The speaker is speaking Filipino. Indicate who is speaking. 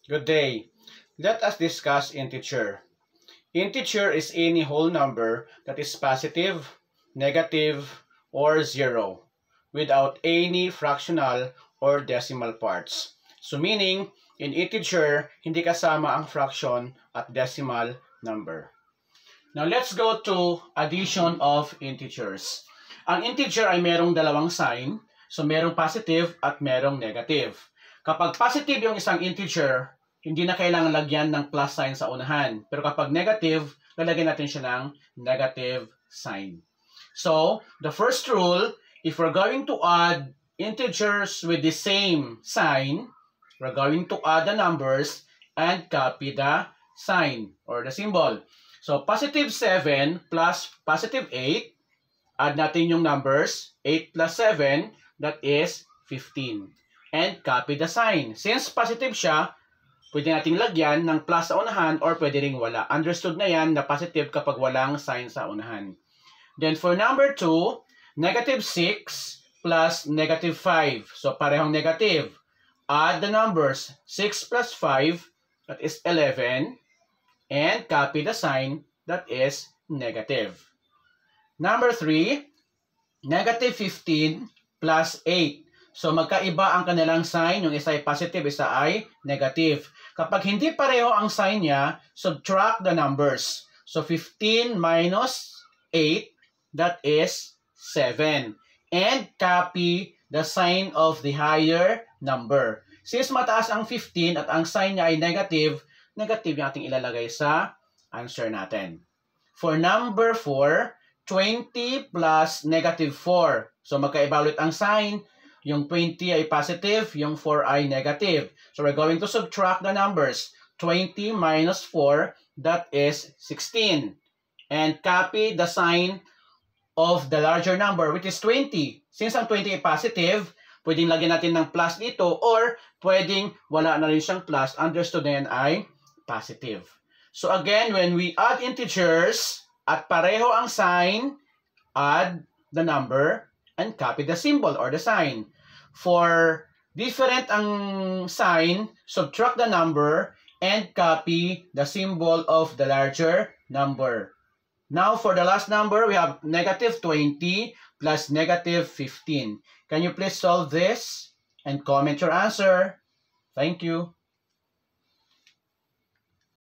Speaker 1: Good day. Let us discuss integer. Integer is any whole number that is positive, negative, or zero without any fractional or decimal parts. So meaning, in integer, hindi kasama ang fraction at decimal number. Now let's go to addition of integers. Ang integer ay merong dalawang sign. So merong positive at merong negative. Kapag positive yung isang integer, hindi na kailangan lagyan ng plus sign sa unahan. Pero kapag negative, lalagyan natin siya ng negative sign. So, the first rule, if we're going to add integers with the same sign, we're going to add the numbers and copy the sign or the symbol. So, positive 7 plus positive 8, add natin yung numbers, 8 plus 7, that is 15. And copy the sign. Since positive siya, pwede nating lagyan ng plus sa unahan or pwede ring wala. Understood na yan na positive kapag walang sign sa unahan. Then for number 2, negative 6 plus negative 5. So parehong negative. Add the numbers 6 plus 5, that is 11. And copy the sign, that is negative. Number 3, negative 15 plus 8. So magkaiba ang kanilang sign. Yung isa ay positive, isa ay negative. Kapag hindi pareho ang sign niya, subtract the numbers. So 15 minus 8, that is 7. And copy the sign of the higher number. Since mataas ang 15 at ang sign niya ay negative, negative yung ating ilalagay sa answer natin. For number 4, 20 plus negative 4. So magkaiba ulit ang sign. Yung 20 ay positive, yung 4 ay negative. So we're going to subtract the numbers. 20 minus 4, that is 16. And copy the sign of the larger number, which is 20. Since ang 20 ay positive, pwedeng lagyan natin ng plus dito or pwedeng wala na rin siyang plus. Understood na yan ay positive. So again, when we add integers at pareho ang sign, add the number and copy the symbol or the sign. For different ang sign, subtract the number and copy the symbol of the larger number. Now, for the last number, we have negative 20 plus negative 15. Can you please solve this and comment your answer? Thank you.